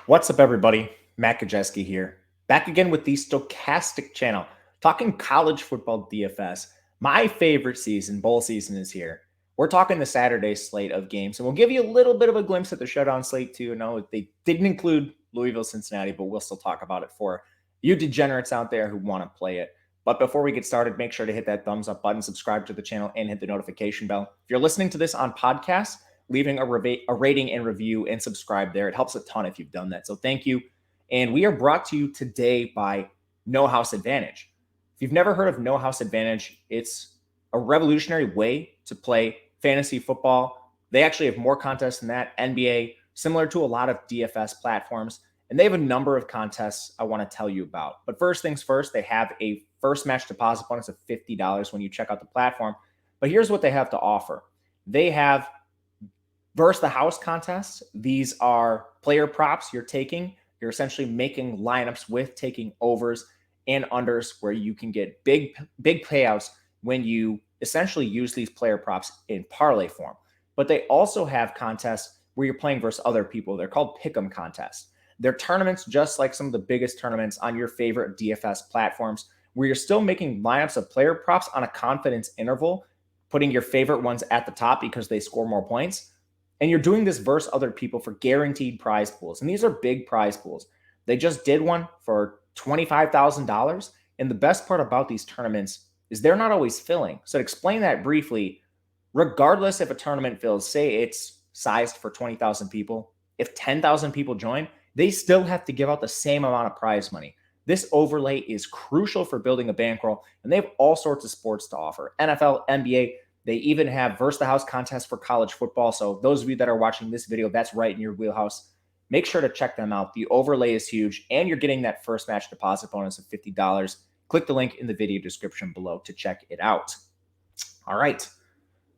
What's up, everybody? Matt Kajeski here, back again with the Stokastic channel, talking college football DFS. My favorite season, bowl season, is here. We're talking the Saturday slate of games, and we'll give you a little bit of a glimpse at the showdown slate too. No, they didn't include Louisville, Cincinnati, but we'll still talk about it for you degenerates out there who want to play it. But before we get started, make sure to hit that thumbs up button, subscribe to the channel, and hit the notification bell. If you're listening to this on podcast, leaving a rating and review and subscribe there. It helps a ton if you've done that. So thank you. And we are brought to you today by No House Advantage. If you've never heard of No House Advantage, it's a revolutionary way to play fantasy football. They actually have more contests than that, NBA, similar to a lot of DFS platforms. And they have a number of contests I want to tell you about. But first things first, they have a first match deposit bonus of $50 when you check out the platform. But here's what they have to offer. They have versus the house contests. These are player props you're taking. You're essentially making lineups with taking overs and unders where you can get big payouts when you essentially use these player props in parlay form. But they also have contests where you're playing versus other people. They're called pick'em contests. They're tournaments just like some of the biggest tournaments on your favorite DFS platforms where you're still making lineups of player props on a confidence interval, putting your favorite ones at the top because they score more points. And you're doing this versus other people for guaranteed prize pools. And these are big prize pools. They just did one for $25,000. And the best part about these tournaments is they're not always filling. So to explain that briefly, regardless if a tournament fills, say it's sized for 20,000 people, if 10,000 people join, they still have to give out the same amount of prize money. This overlay is crucial for building a bankroll, and they have all sorts of sports to offer. NFL, NBA, they even have versus the house contests for college football. So those of you that are watching this video, that's right in your wheelhouse. Make sure to check them out. The overlay is huge, and you're getting that first match deposit bonus of $50. Click the link in the video description below to check it out. All right,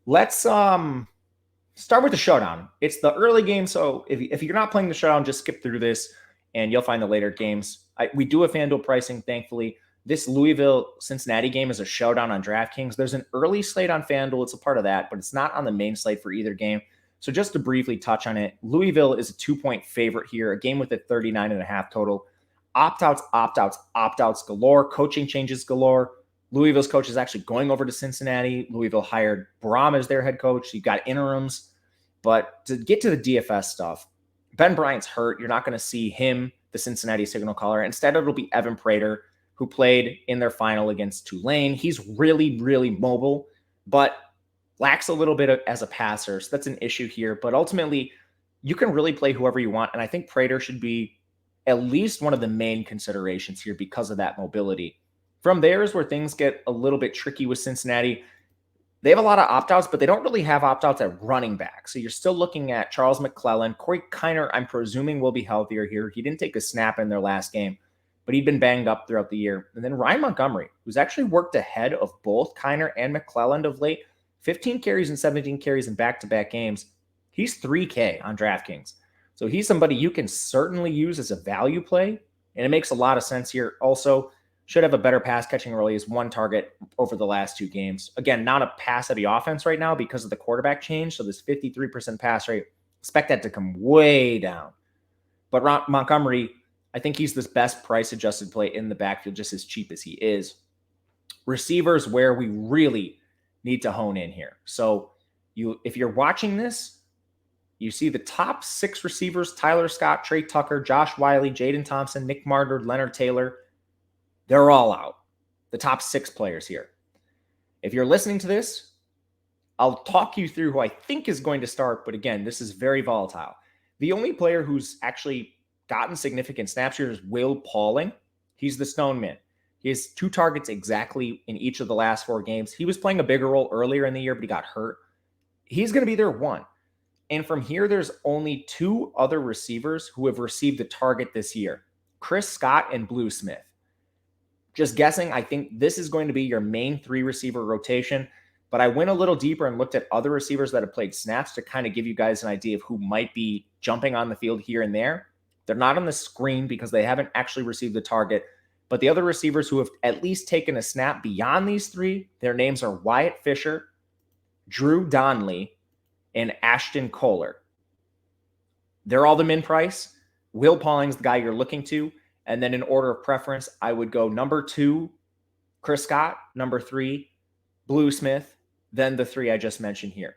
let's start with the showdown. It's the early game, so if you're not playing the showdown, just skip through this, and you'll find the later games. We do have FanDuel pricing, thankfully. This Louisville-Cincinnati game is a showdown on DraftKings. There's an early slate on FanDuel. It's a part of that, but it's not on the main slate for either game. So just to briefly touch on it, Louisville is a 2-point favorite here, a game with a 39.5 total. Opt-outs galore, coaching changes galore. Louisville's coach is actually going over to Cincinnati. Louisville hired Braum as their head coach. You've got interims. But to get to the DFS stuff, Ben Bryant's hurt. You're not going to see him, the Cincinnati signal caller. Instead, it'll be Evan Prater, who played in their final against Tulane. He's really, really mobile, but lacks a little bit as a passer. So that's an issue here. But ultimately, you can really play whoever you want. And I think Prater should be at least one of the main considerations here because of that mobility. From there is where things get a little bit tricky with Cincinnati. They have a lot of opt-outs, but they don't really have opt-outs at running back. So you're still looking at Charles McClellan. Corey Kiner, I'm presuming, will be healthier here. He didn't take a snap in their last game, but he'd been banged up throughout the year. And then Ryan Montgomery, who's actually worked ahead of both Kiner and McClelland of late, 15 carries and 17 carries in back-to-back games. He's $3K on DraftKings. So he's somebody you can certainly use as a value play, and it makes a lot of sense here. Also, should have a better pass catching role. He has one target over the last two games. Again, not a pass-heavy offense right now because of the quarterback change. So this 53% pass rate, expect that to come way down. But Montgomery, I think he's the best price-adjusted play in the backfield, just as cheap as he is. Receivers where we really need to hone in here. So if you're watching this, you see the top 6 receivers, Tyler Scott, Trey Tucker, Josh Wiley, Jaden Thompson, Nick Martyr, Leonard Taylor. They're all out. The top 6 players here. If you're listening to this, I'll talk you through who I think is going to start. But again, this is very volatile. The only player who's actually gotten significant snaps here is Will Pauling. He's the Stone Man. He has 2 targets exactly in each of the last 4 games. He was playing a bigger role earlier in the year, but he got hurt. He's going to be their one. And from here, there's only 2 other receivers who have received a target this year, Chris Scott and Blue Smith. Just guessing, I think this is going to be your main 3 receiver rotation. But I went a little deeper and looked at other receivers that have played snaps to kind of give you guys an idea of who might be jumping on the field here and there. They're not on the screen because they haven't actually received the target. But the other receivers who have at least taken a snap beyond these 3, their names are Wyatt Fisher, Drew Donley, and Ashton Kohler. They're all the min price. Will Pauling's the guy you're looking to. And then in order of preference, I would go number 2, Chris Scott, number 3, Blue Smith, then the 3 I just mentioned here.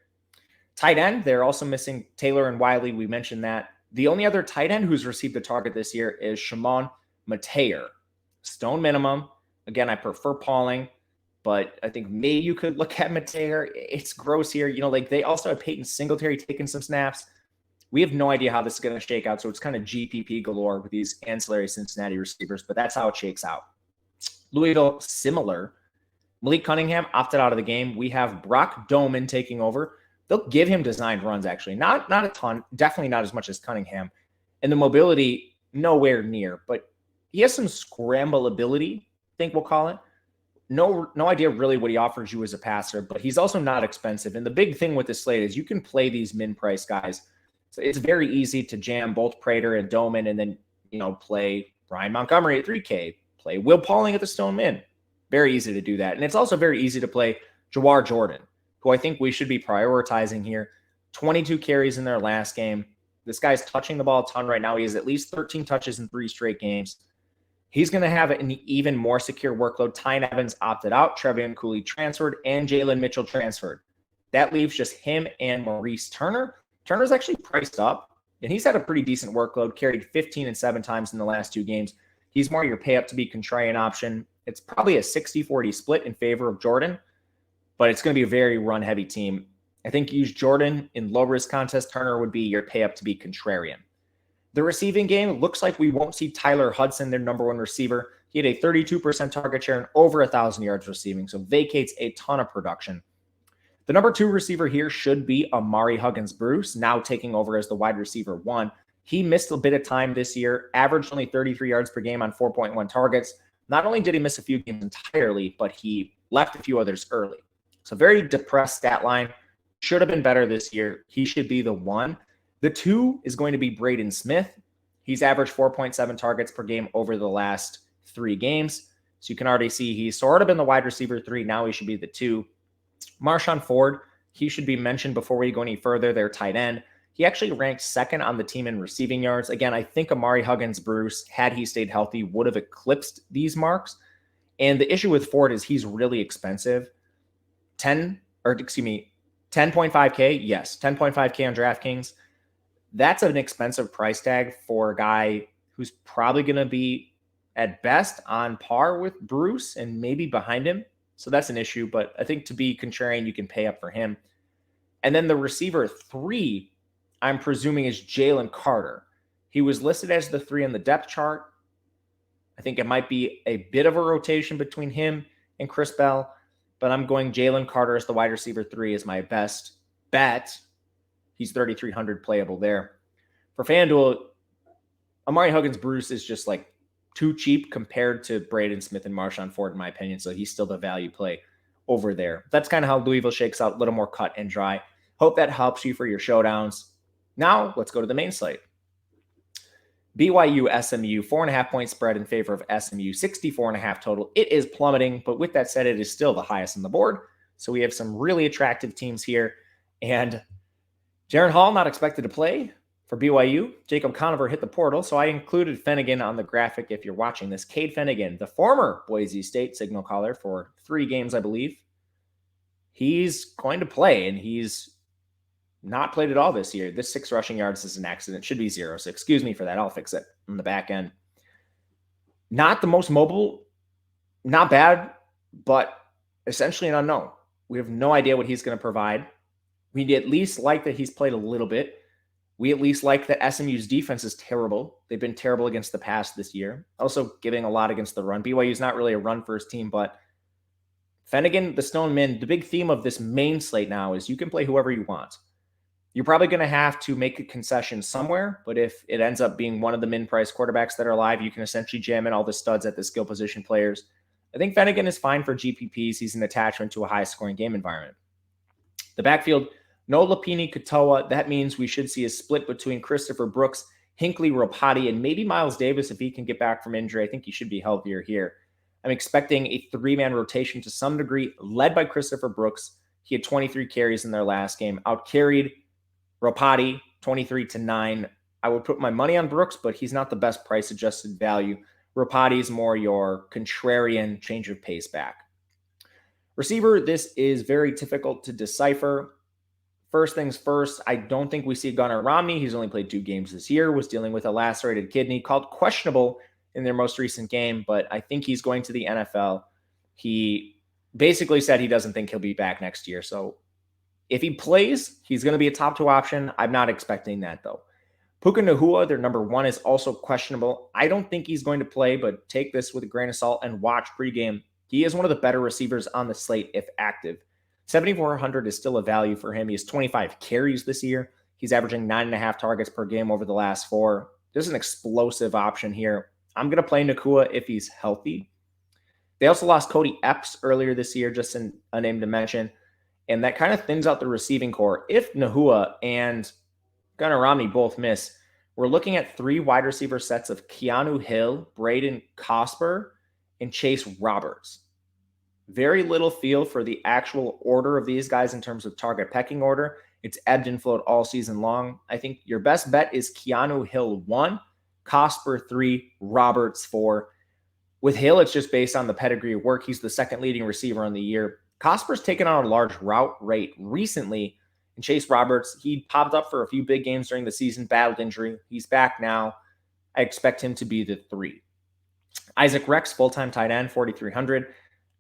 Tight end, they're also missing Taylor and Wiley. We mentioned that. The only other tight end who's received a target this year is Shimon Mateer. Stone minimum. Again, I prefer Pauling, but I think maybe you could look at Mateer. It's gross here. They also have Peyton Singletary taking some snaps. We have no idea how this is going to shake out, so it's kind of GPP galore with these ancillary Cincinnati receivers, but that's how it shakes out. Louisville, similar. Malik Cunningham opted out of the game. We have Brock Doman taking over. They'll give him designed runs, actually. Not a ton, definitely not as much as Cunningham. And the mobility, nowhere near, but he has some scramble ability, I think we'll call it. No idea really what he offers you as a passer, but he's also not expensive. And the big thing with this slate is you can play these min-price guys. So it's very easy to jam both Prater and Doman and then, play Brian Montgomery at 3K, play Will Pauling at the Stone Min. Very easy to do that. And it's also very easy to play Jawar Jordan, who I think we should be prioritizing here. 22 carries in their last game. This guy's touching the ball a ton right now. He has at least 13 touches in 3 straight games. He's going to have an even more secure workload. Tyne Evans opted out, Trevion Cooley transferred, and Jalen Mitchell transferred. That leaves just him and Maurice Turner. Turner's actually priced up, and he's had a pretty decent workload, carried 15 and 7 times in the last 2 games. He's more your pay up to be contrarian option. It's probably a 60-40 split in favor of Jordan, but it's going to be a very run-heavy team. I think use Jordan in low-risk contest. Turner would be your pay up to be contrarian. The receiving game looks like we won't see Tyler Hudson, their number 1 receiver. He had a 32% target share and over 1,000 yards receiving, so vacates a ton of production. The number 2 receiver here should be Amari Huggins-Bruce, now taking over as the wide receiver 1. He missed a bit of time this year, averaged only 33 yards per game on 4.1 targets. Not only did he miss a few games entirely, but he left a few others early. So very depressed stat line. Should have been better this year. He should be the 1. The 2 is going to be Braden Smith. He's averaged 4.7 targets per game over the last 3 games. So you can already see he's sort of been the wide receiver 3. Now he should be the 2. Marshawn Ford, he should be mentioned before we go any further. Their tight end. He actually ranked 2nd on the team in receiving yards. Again, I think Amari Huggins-Bruce, had he stayed healthy, would have eclipsed these marks. And the issue with Ford is he's really expensive. 10.5K. Yes, 10.5K on DraftKings. That's an expensive price tag for a guy who's probably going to be at best on par with Bruce and maybe behind him. So that's an issue, but I think to be contrarian, you can pay up for him. And then the receiver 3, I'm presuming, is Jalen Carter. He was listed as the 3 on the depth chart. I think it might be a bit of a rotation between him and Chris Bell, but I'm going Jalen Carter as the wide receiver 3 as my best bet. He's 3,300 playable there. For FanDuel, Amari Huggins-Bruce is just like too cheap compared to Braden Smith and Marshawn Ford, in my opinion, so he's still the value play over there. That's kind of how Louisville shakes out, a little more cut and dry. Hope that helps you for your showdowns. Now, let's go to the main slate. BYU SMU, 4.5 point spread in favor of SMU, 64.5 total. It is plummeting, but with that said, it is still the highest on the board. So we have some really attractive teams here. And Jaron Hall not expected to play for BYU. Jacob Conover hit the portal, so I included Finnegan on the graphic if you're watching this. Cade Finnegan, the former Boise State signal caller for 3 games, I believe. He's going to play, and he's not played at all this year. This 6 rushing yards is an accident. Should be 0, so excuse me for that. I'll fix it on the back end. Not the most mobile, not bad, but essentially an unknown. We have no idea what he's going to provide. We at least like that he's played a little bit. We at least like that SMU's defense is terrible. They've been terrible against the pass this year. Also giving a lot against the run. BYU's not really a run-first team, but Finnegan, the Stone Min, the big theme of this main slate now is you can play whoever you want. You're probably going to have to make a concession somewhere, but if it ends up being one of the min-price quarterbacks that are live, you can essentially jam in all the studs at the skill position players. I think Finnegan is fine for GPPs. He's an attachment to a high-scoring game environment. The backfield, no Lapini Katoa. That means we should see a split between Christopher Brooks, Hinckley Ropati, and maybe Miles Davis if he can get back from injury. I think he should be healthier here. I'm expecting a 3-man rotation to some degree, led by Christopher Brooks. He had 23 carries in their last game, out-carried Ropati 23-9, I would put my money on Brooks, but he's not the best price-adjusted value. Rapati is more your contrarian change of pace back. Receiver, this is very difficult to decipher. First things first, I don't think we see Gunnar Romney. He's only played 2 games this year, was dealing with a lacerated kidney, called questionable in their most recent game, but I think he's going to the NFL. He basically said he doesn't think he'll be back next year. So if he plays, he's going to be a top 2 option. I'm not expecting that, though. Puka Nacua, their number 1, is also questionable. I don't think he's going to play, but take this with a grain of salt and watch pregame. He is one of the better receivers on the slate if active. 7,400 is still a value for him. He has 25 carries this year. He's averaging 9.5 targets per game over the last 4. There's an explosive option here. I'm going to play Nacua if he's healthy. They also lost Cody Epps earlier this year, just a name to mention. And that kind of thins out the receiving core. If Nacua and Gunnar Romney both miss, we're looking at 3 wide receiver sets of Keanu Hill, Braden Cosper, and Chase Roberts. Very little feel for the actual order of these guys in terms of target pecking order. It's ebbed and flowed all season long. I think your best bet is Keanu Hill 1, Cosper 3, Roberts 4. With Hill, it's just based on the pedigree of work. He's the 2nd leading receiver on the year. Cosper's taken on a large route rate recently. And Chase Roberts, he popped up for a few big games during the season, battled injury. He's back now. I expect him to be the 3. Isaac Rex, full-time tight end, 4,300.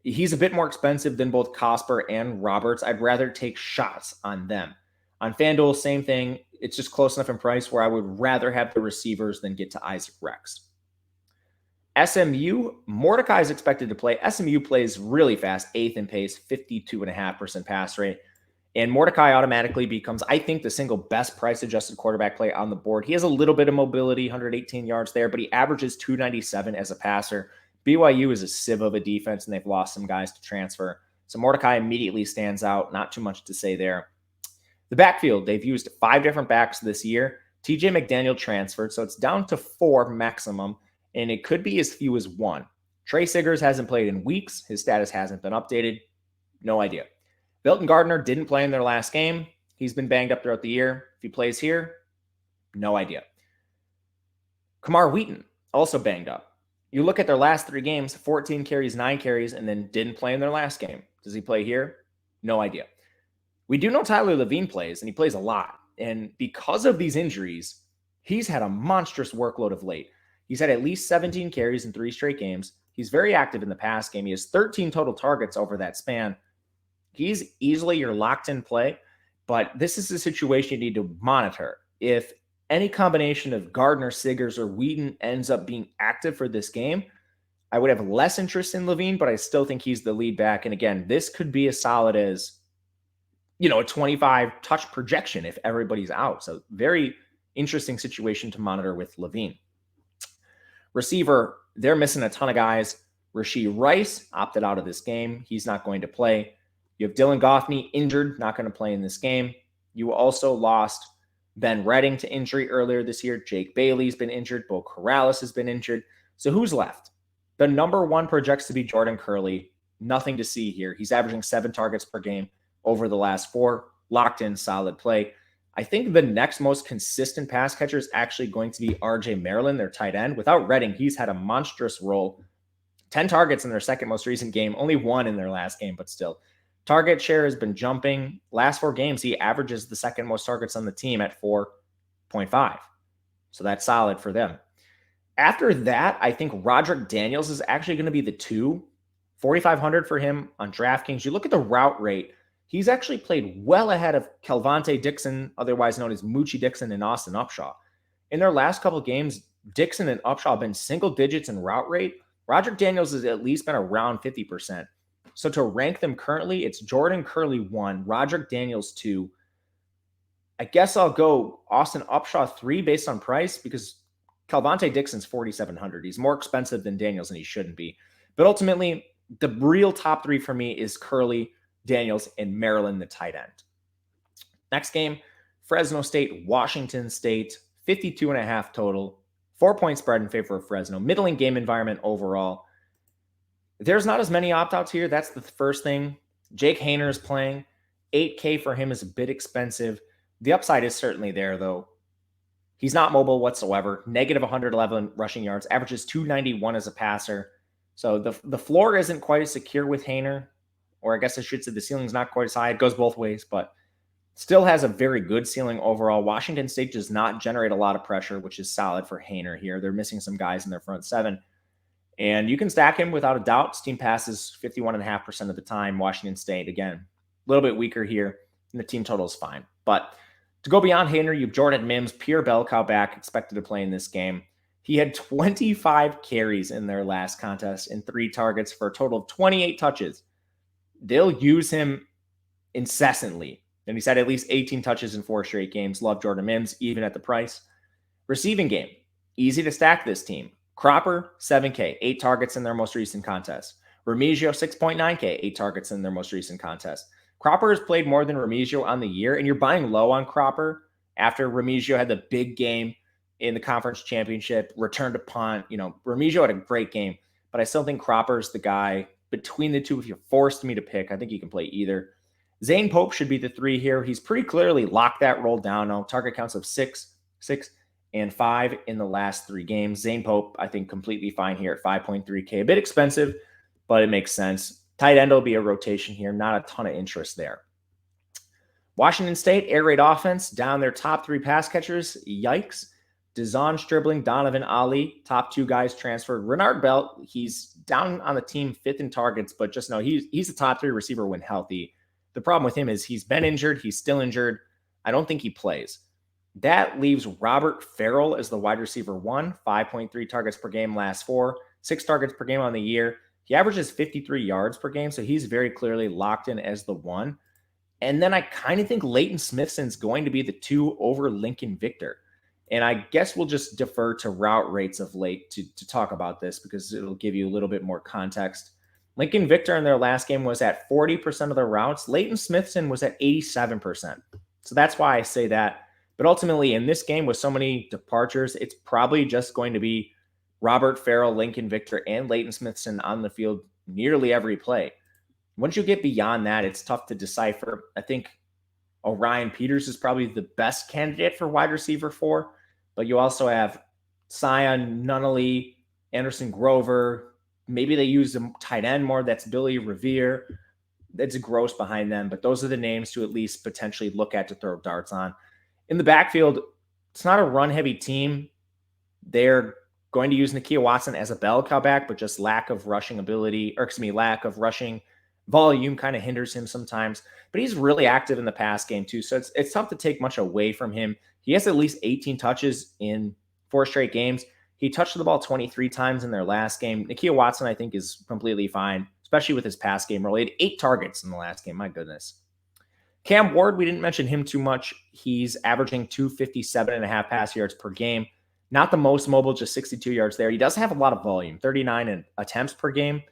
He's a bit more expensive than both Cosper and Roberts. I'd rather take shots on them. On FanDuel, same thing. It's just close enough in price where I would rather have the receivers than get to Isaac Rex. SMU, Mordecai is expected to play. SMU plays really fast, 8th in pace, 52.5% pass rate. And Mordecai automatically becomes, I think, the single best price-adjusted quarterback play on the board. He has a little bit of mobility, 118 yards there, but he averages 297 as a passer. BYU is a sieve of a defense, and they've lost some guys to transfer. So Mordecai immediately stands out. Not too much to say there. The backfield, they've used 5 different backs this year. TJ McDaniel transferred, so it's down to 4 maximum, and it could be as few as 1. Trey Siggers hasn't played in weeks. His status hasn't been updated. No idea. Belton Gardner didn't play in their last game. He's been banged up throughout the year. If he plays here, no idea. Kamar Wheaton, also banged up. You look at their last 3 games, 14 carries, 9 carries, and then didn't play in their last game. Does he play here? No idea. We do know Tyler Levine plays, and he plays a lot. And because of these injuries, he's had a monstrous workload of late. He's had at least 17 carries in 3 straight games. He's very active in the pass game. He has 13 total targets over that span. He's easily your locked-in play, but this is a situation you need to monitor. If any combination of Gardner, Siggers, or Wheaton ends up being active for this game, I would have less interest in Levine, but I still think he's the lead back. And again, this could be as solid as, a 25 touch projection if everybody's out. So very interesting situation to monitor with Levine. Receiver, they're missing a ton of guys. Rashee Rice opted out of this game. He's not going to play. You have Dylan Goffney injured, not going to play in this game. You also lost Ben Redding to injury earlier this year. Jake Bailey's been injured. Bo Corrales has been injured. So who's left? The number 1 projects to be Jordan Curley. Nothing to see here. He's averaging 7 targets per game over the last 4. Locked in, solid play. I think the next most consistent pass catcher is actually going to be RJ Maryland, their tight end. Without Redding, he's had a monstrous role. 10 targets in their second most recent game. Only 1 in their last game, but still. Target share has been jumping. Last 4 games, he averages the second most targets on the team at 4.5. So that's solid for them. After that, I think Roderick Daniels is actually going to be the 2. 4,500 for him on DraftKings. You look at the route rate. He's actually played well ahead of Kelvontae Dixon, otherwise known as Moochie Dixon, and Austin Upshaw. In their last couple of games, Dixon and Upshaw have been single digits in route rate. Roderick Daniels has at least been around 50%. So to rank them currently, it's Jordan Curley 1, Roderick Daniels 2. I guess I'll go Austin Upshaw 3 based on price because Kelvontae Dixon's 4,700. He's more expensive than Daniels, and he shouldn't be. But ultimately, the real top 3 for me is Curley, Daniels, and Maryland, the tight end. Next game, Fresno State, Washington State, 52.5 total, 4-point spread in favor of Fresno. Middling game environment overall. There's not as many opt-outs here. That's the first thing. Jake Hayner is playing. $8K for him is a bit expensive. The upside is certainly there, though. He's not mobile whatsoever. Negative 111 rushing yards, averages 291 as a passer. So the floor isn't quite as secure with Haener, or I guess I should say the ceiling's not quite as high. It goes both ways, but still has a very good ceiling overall. Washington State does not generate a lot of pressure, which is solid for Haener here. They're missing some guys in their front seven. And you can stack him without a doubt. His team passes 51.5% of the time. Washington State, again, a little bit weaker here, and the team total is fine. But to go beyond Haener, you've Jordan Mims, pure bell cow back, expected to play in this game. He had 25 carries in their last contest and 3 targets for a total of 28 touches. They'll use him incessantly. And he's had at least 18 touches in 4 straight games. Love Jordan Mims, even at the price. Receiving game, easy to stack this team. Cropper, 7K, 8 targets in their most recent contest. Remigio, 6.9K, 8 targets in their most recent contest. Cropper has played more than Remigio on the year, and you're buying low on Cropper after Remigio had the big game in the conference championship, returned to punt. Remigio had a great game, but I still think Cropper's the guy between the two. If you forced me to pick, I think he can play either. Zane Pope should be the 3 here. He's pretty clearly locked that roll down now. Target counts of 6, 6, and 5 in the last 3 games. Zane Pope, I think, completely fine here at 5.3K. A bit expensive, but it makes sense. Tight end will be a rotation here. Not a ton of interest there. Washington State, air raid offense, down their top 3 pass catchers. Yikes. Dazon Stribling, Donovan Ali, top 2 guys transferred. Renard Belt, he's down on the team 5th in targets, but just know he's the top 3 receiver when healthy. The problem with him is he's been injured. He's still injured. I don't think he plays. That leaves Robert Farrell as the wide receiver 1, 5.3 targets per game last 4, 6 targets per game on the year. He averages 53 yards per game, so he's very clearly locked in as the 1. And then I kind of think Leighton Smithson's going to be the 2 over Lincoln Victor. And I guess we'll just defer to route rates of late to talk about this because it'll give you a little bit more context. Lincoln Victor in their last game was at 40% of their routes. Leighton Smithson was at 87%. So that's why I say that. But ultimately, in this game with so many departures, it's probably just going to be Robert Farrell, Lincoln Victor, and Leighton Smithson on the field nearly every play. Once you get beyond that, it's tough to decipher. I think Orion Peters is probably the best candidate for wide receiver 4, but you also have Sion, Nunnally, Anderson Grover. Maybe they use a tight end more. That's Billy Revere. It's gross behind them, but those are the names to at least potentially look at to throw darts on. In the backfield, it's not a run-heavy team. They're going to use Nakia Watson as a bell cow back, but just lack of rushing volume kind of hinders him sometimes. But he's really active in the pass game too, so it's tough to take much away from him. He has at least 18 touches in 4 straight games. He touched the ball 23 times in their last game. Nakia Watson, I think, is completely fine, especially with his pass game role. He had 8 targets in the last game. My goodness. Cam Ward, we didn't mention him too much. He's averaging 257.5 pass yards per game. Not the most mobile, just 62 yards there. He does have a lot of volume, 39 attempts per game.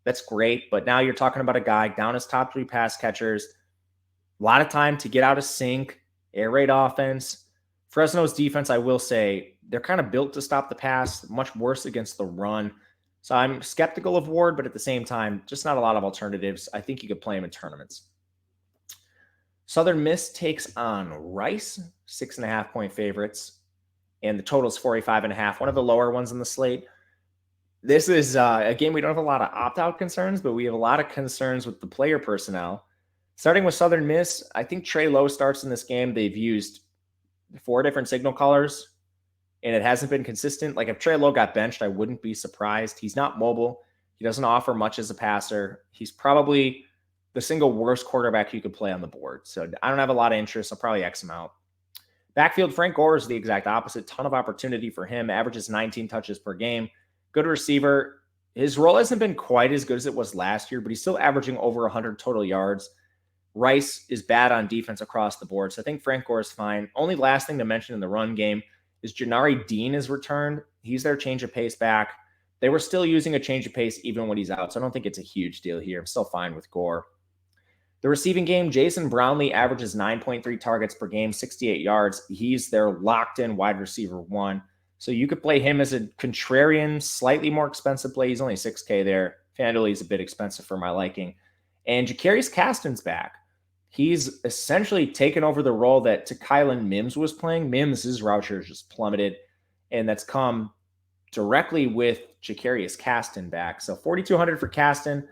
That's great, but now you're talking about a guy down his top 3 pass catchers. A lot of time to get out of sync, air raid offense. Fresno's defense, I will say, they're kind of built to stop the pass, much worse against the run. So I'm skeptical of Ward, but at the same time, just not a lot of alternatives. I think you could play him in tournaments. Southern Miss takes on Rice, 6.5-point favorites, and the total is 45.5, one of the lower ones on the slate. This is a game we don't have a lot of opt-out concerns, but we have a lot of concerns with the player personnel. Starting with Southern Miss, I think Trey Lowe starts in this game. They've used 4 different signal callers, and it hasn't been consistent. Like if Trey Lowe got benched, I wouldn't be surprised. He's not mobile. He doesn't offer much as a passer. He's probably the single worst quarterback you could play on the board. So I don't have a lot of interest. I'll probably X him out. Backfield, Frank Gore is the exact opposite. Ton of opportunity for him. Averages 19 touches per game. Good receiver. His role hasn't been quite as good as it was last year, but he's still averaging over 100 total yards. Rice is bad on defense across the board, so I think Frank Gore is fine. Only last thing to mention in the run game is Janari Dean is returned. He's their change of pace back. They were still using a change of pace even when he's out, so I don't think it's a huge deal here. I'm still fine with Gore. The receiving game, Jason Brownlee averages 9.3 targets per game, 68 yards. He's their locked-in wide receiver 1. So you could play him as a contrarian, slightly more expensive play. He's only 6K there. FanDuel is a bit expensive for my liking. And Ja'Karius Caston's back. He's essentially taken over the role that Kylan Mims was playing. Mims' route share just plummeted, and that's come directly with Jacarius Caston back. So 4,200 for Caston,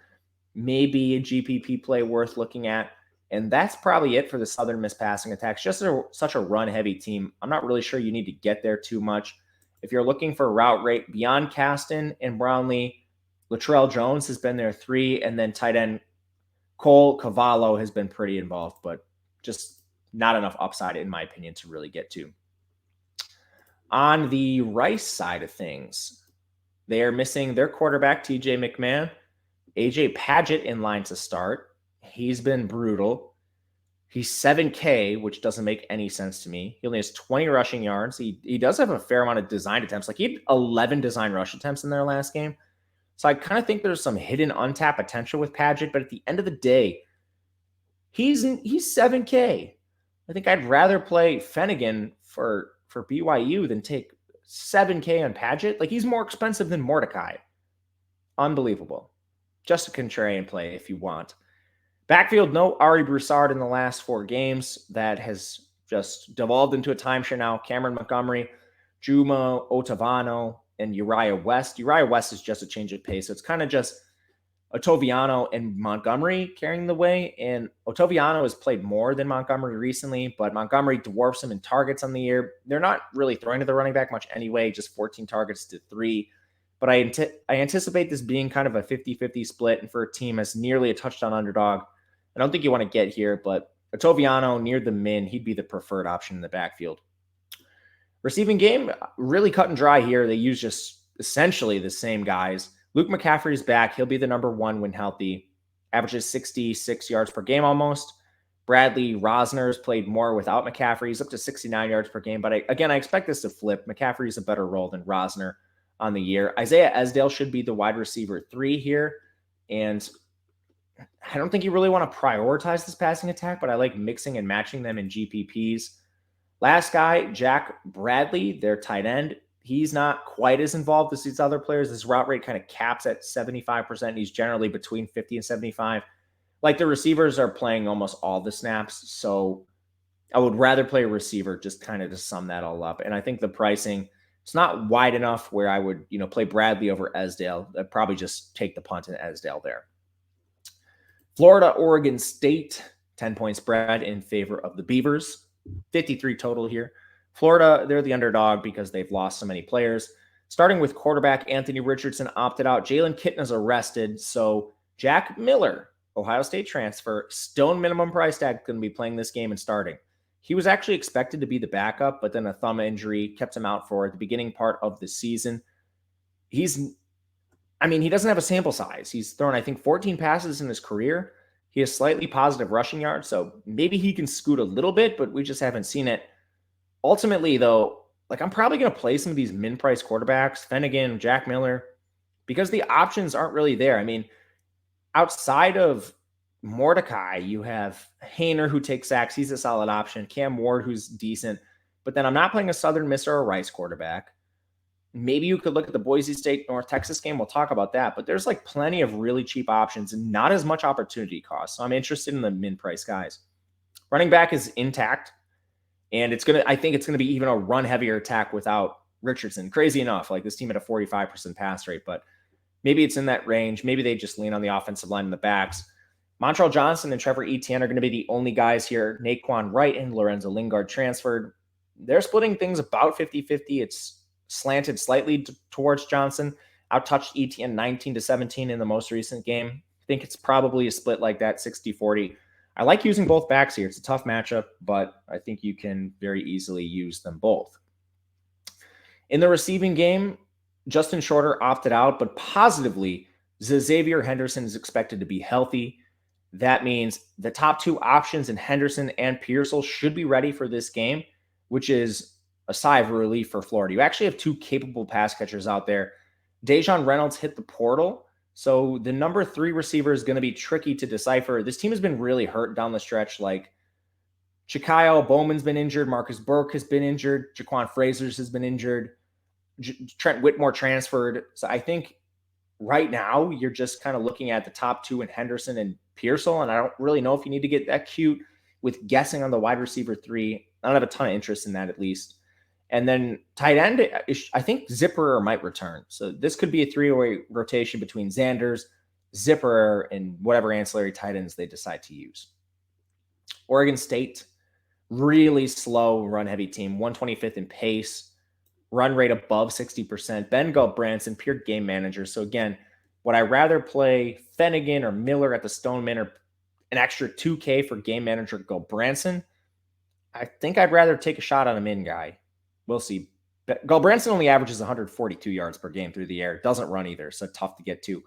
maybe a GPP play worth looking at. And that's probably it for the Southern Miss passing attacks. Just such a run-heavy team. I'm not really sure you need to get there too much. If you're looking for route rate beyond Caston and Brownlee, Latrell Jones has been there 3, and then tight end Cole Cavallo has been pretty involved, but just not enough upside, in my opinion, to really get to. On the Rice side of things, they are missing their quarterback, TJ McMahon. AJ Padgett in line to start. He's been brutal. He's 7K, which doesn't make any sense to me. He only has 20 rushing yards. He does have a fair amount of design attempts. Like, he had 11 design rush attempts in their last game. So I kind of think there's some hidden untapped potential with Padgett, but at the end of the day, he's 7K. I think I'd rather play Finnegan for BYU than take 7K on Padgett. Like, he's more expensive than Mordecai. Unbelievable. Just a contrarian play if you want. Backfield, no Ari Broussard in the last 4 games. That has just devolved into a timeshare now. Cameron Montgomery, Juma Otavano, and Uriah West. Uriah West is just a change of pace. So it's kind of just Otoviano and Montgomery carrying the way. And Otoviano has played more than Montgomery recently, but Montgomery dwarfs him in targets on the year. They're not really throwing to the running back much anyway, just 14 targets to 3. But I anticipate this being kind of a 50-50 split. And for a team as nearly a touchdown underdog, I don't think you want to get here, but Otoviano near the min, he'd be the preferred option in the backfield. Receiving game, really cut and dry here. They use just essentially the same guys. Luke McCaffrey's back. He'll be the number 1 when healthy. Averages 66 yards per game almost. Bradley Rosner's played more without McCaffrey. He's up to 69 yards per game. But I expect this to flip. McCaffrey's a better role than Rosner on the year. Isaiah Esdale should be the wide receiver 3 here. And I don't think you really want to prioritize this passing attack, but I like mixing and matching them in GPPs. Last guy, Jack Bradley, their tight end. He's not quite as involved as these other players. His route rate kind of caps at 75%. He's generally between 50 and 75. Like, the receivers are playing almost all the snaps. So I would rather play a receiver just kind of to sum that all up. And I think the pricing, it's not wide enough where I would, play Bradley over Esdale. I'd probably just take the punt in Esdale there. Florida, Oregon State, 10-point spread in favor of the Beavers. 53 total here. Florida, they're the underdog because they've lost so many players. Starting with quarterback Anthony Richardson opted out. Jalen Kitna's arrested. So Jack Miller, Ohio State transfer, stone minimum price tag, going to be playing this game and starting. He was actually expected to be the backup, but then a thumb injury kept him out for the beginning part of the season. He doesn't have a sample size. He's thrown, I think, 14 passes in his career. He has slightly positive rushing yards, so maybe he can scoot a little bit, but we just haven't seen it. Ultimately, though, I'm probably going to play some of these min-price quarterbacks, Finnegan, Jack Miller, because the options aren't really there. Outside of Mordecai, you have Hayner, who takes sacks. He's a solid option. Cam Ward, who's decent. But then I'm not playing a Southern Miss or a Rice quarterback. Maybe you could look at the Boise State North Texas game. We'll talk about that. But there's plenty of really cheap options and not as much opportunity cost. So I'm interested in the min-price guys. Running back is intact. And I think it's going to be even a run-heavier attack without Richardson. Crazy enough. This team had a 45% pass rate. But maybe it's in that range. Maybe they just lean on the offensive line in the backs. Montrell Johnson and Trevor Etienne are going to be the only guys here. Naquan Wright and Lorenzo Lingard transferred. They're splitting things about 50-50. It's slanted slightly towards Johnson. Outtouched Etienne 19-17 in the most recent game. I think it's probably a split like that, 60-40. I like using both backs here. It's a tough matchup, but I think you can very easily use them both. In the receiving game, Justin Shorter opted out, but positively, Xavier Henderson is expected to be healthy. That means the top 2 options in Henderson and Pearsall should be ready for this game, which is a sigh of relief for Florida. You actually have 2 capable pass catchers out there. Dejon Reynolds hit the portal, so the number 3 receiver is going to be tricky to decipher. This team has been really hurt down the stretch. Chikayo Bowman's been injured. Marcus Burke has been injured. Jaquan Frazier's has been injured. Trent Whitmore transferred. So I think right now you're just kind of looking at the top 2 in Henderson and Pearsall, and I don't really know if you need to get that cute. with guessing on the wide receiver 3. I don't have a ton of interest in that, at least. And then tight end, I think Zipperer might return. So this could be a 3-way rotation between Zanders, Zipperer, and whatever ancillary tight ends they decide to use. Oregon State, really slow run-heavy team, 125th in pace, run rate above 60%. Ben Gulbranson, pure game manager. So again, would I rather play Finnegan or Miller at the Stoneman or an extra 2K for game manager Gulbranson? I think I'd rather take a shot on a min guy. We'll see. Gulbranson only averages 142 yards per game through the air. Doesn't run either, so tough to get to.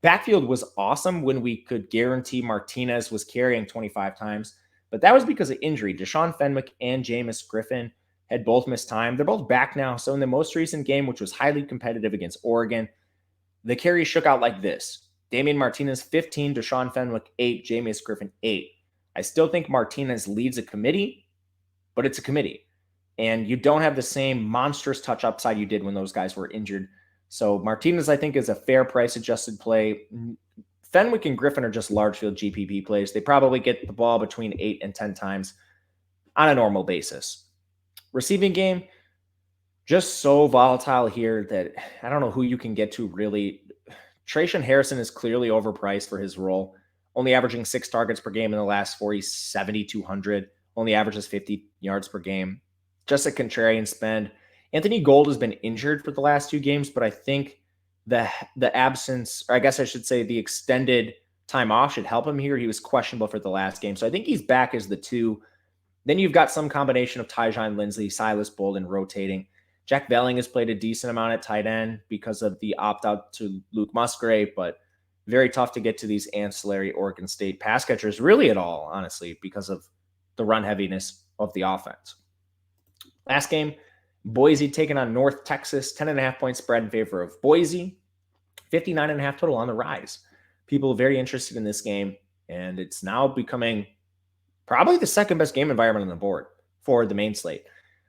Backfield was awesome when we could guarantee Martinez was carrying 25 times, but that was because of injury. Deshaun Fenwick and Jameis Griffin had both missed time. They're both back now, so in the most recent game, which was highly competitive against Oregon, the carries shook out like this. Damian Martinez, 15, Deshaun Fenwick, 8, Jameis Griffin, 8. I still think Martinez leads a committee, but it's a committee. And you don't have the same monstrous touch upside you did when those guys were injured. So Martinez, I think, is a fair price-adjusted play. Fenwick and Griffin are just large field GPP plays. They probably get the ball between 8 and 10 times on a normal basis. Receiving game, just so volatile here that I don't know who you can get to really. Trayshawn Harrison is clearly overpriced for his role, only averaging 6 targets per game in the last 4. He's 7,200, only averages 50 yards per game. Just a contrarian spend. Anthony Gold has been injured for the last 2 games, but I think the absence, or I guess I should say the extended time off should help him here. He was questionable for the last game, so I think he's back as the 2. Then you've got some combination of Tyjon Lindsey, Silas Bolden rotating. Jack Velling has played a decent amount at tight end because of the opt-out to Luke Musgrave, but very tough to get to these ancillary Oregon State pass catchers really at all, honestly, because of the run heaviness of the offense. Last game, Boise taking on North Texas, 10.5-point spread in favor of Boise, 59.5 total on the rise. People are very interested in this game, and it's now becoming probably the second best game environment on the board for the main slate.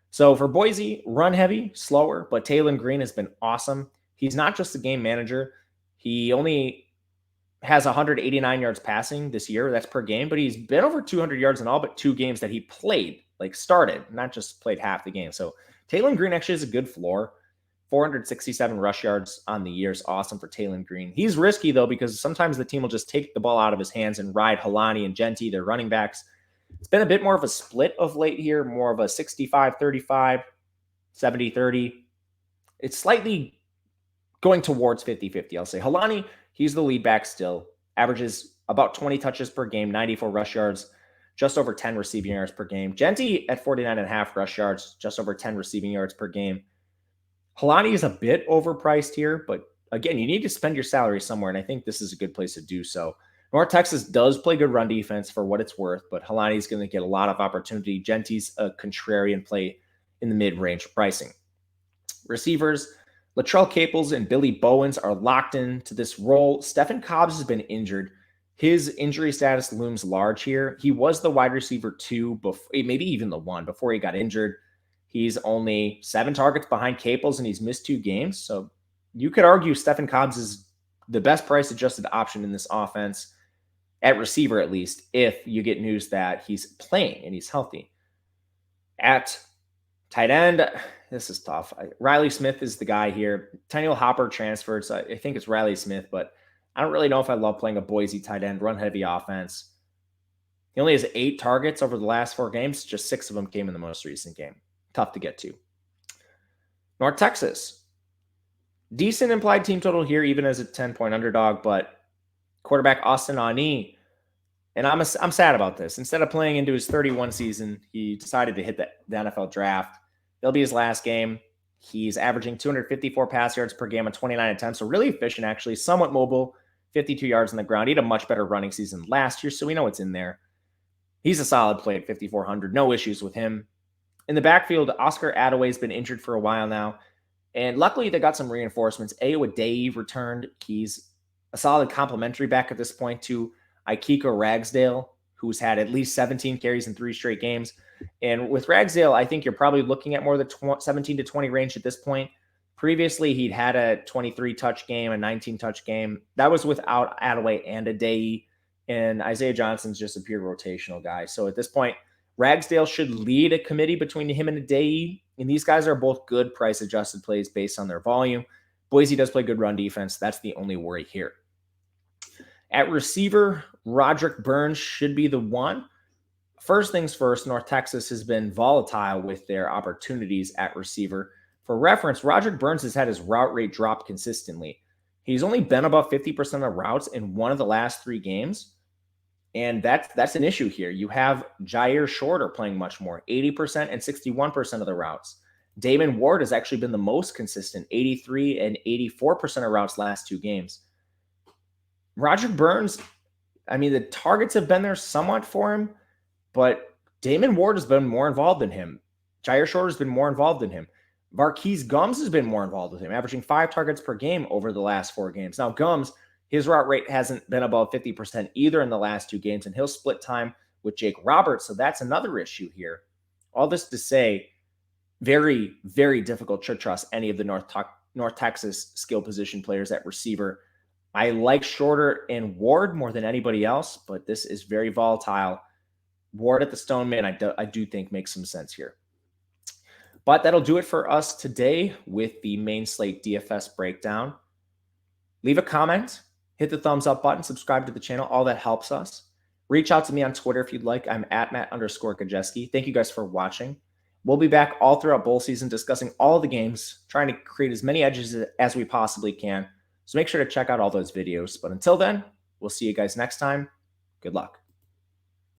So for Boise, run heavy, slower, but Taylon Green has been awesome. He's not just a game manager. He only has 189 yards passing this year. That's per game, but he's been over 200 yards in all but 2 games that he played, like started, not just played half the game. So Taylon Green actually has a good floor. 467 rush yards on the year is awesome for Taylon Green. He's risky, though, because sometimes the team will just take the ball out of his hands and ride Halani and Genty, their running backs. It's been a bit more of a split of late here, more of a 65-35, 70-30. It's slightly going towards 50-50, I'll say. Halani, he's the lead back still. Averages about 20 touches per game, 94 rush yards, just over 10 receiving yards per game. Genty at 49.5 rush yards, just over 10 receiving yards per game. Halani is a bit overpriced here, but again, you need to spend your salary somewhere, and I think this is a good place to do so. North Texas does play good run defense for what it's worth, but Halani is going to get a lot of opportunity. Genty's a contrarian play in the mid-range pricing. Receivers, Latrell Caples and Billy Bowens are locked into this role. Stephen Cobbs has been injured. His injury status looms large here. He was the wide receiver 2, before, maybe even the 1 before he got injured. He's only 7 targets behind Caples, and he's missed 2 games. So you could argue Stephen Cobbs is the best price-adjusted option in this offense, at receiver at least, if you get news that he's playing and he's healthy. At tight end, this is tough. Riley Smith is the guy here. Tenniel Hopper transferred, so I think it's Riley Smith, but I don't really know if I love playing a Boise tight end, run-heavy offense. He only has 8 targets over the last 4 games. Just 6 of them came in the most recent game. Tough to get to. North Texas. Decent implied team total here, even as a 10-point underdog, but quarterback Austin Aune, and I'm sad about this. Instead of playing into his 31 season, he decided to hit the NFL draft. It'll be his last game. He's averaging 254 pass yards per game on 29 attempts, so really efficient, actually, somewhat mobile, 52 yards on the ground. He had a much better running season last year, so we know what's in there. He's a solid play at 5,400. No issues with him. In the backfield, Oscar Adaway's been injured for a while now, and luckily they got some reinforcements. Ayo Dave returned. He's a solid complementary back at this point to Ikiko Ragsdale, who's had at least 17 carries in 3 straight games. And with Ragsdale, I think you're probably looking at more the 17 to 20 range at this point. Previously, he'd had a 23-touch game, a 19-touch game. That was without Adaway and Adai. and Isaiah Johnson's just a pure rotational guy. So at this point, Ragsdale should lead a committee between him and Adei, and these guys are both good price-adjusted plays based on their volume. Boise does play good run defense. That's the only worry here. At receiver, Roderick Burns should be the one. First things first, North Texas has been volatile with their opportunities at receiver. For reference, Roderick Burns has had his route rate drop consistently. He's only been above 50% of routes in one of the last 3 games. And that's an issue here. You have Jair Shorter playing much more, 80% and 61% of the routes. Damon Ward has actually been the most consistent, 83 and 84% of routes last 2 games. Roderick Burns, I mean, the targets have been there somewhat for him, but Damon Ward has been more involved than him. Jair Shorter has been more involved than him. Marquise Gums has been more involved with him, averaging 5 targets per game over the last 4 games. Now, Gums, his route rate hasn't been above 50% either in the last 2 games, and he'll split time with Jake Roberts, so that's another issue here. All this to say, very, very difficult to trust any of the North Texas skill position players at receiver. I like Shorter and Ward more than anybody else, but this is very volatile. Ward at the Stoneman, I do think makes some sense here. But that'll do it for us today with the main slate DFS breakdown. Leave a comment, hit the thumbs up button, subscribe to the channel. All that helps us. Reach out to me on Twitter if you'd like. I'm at Matt_Kajeski. Thank you guys for watching. We'll be back all throughout bowl season discussing all the games, trying to create as many edges as we possibly can. So make sure to check out all those videos. But until then, we'll see you guys next time. Good luck.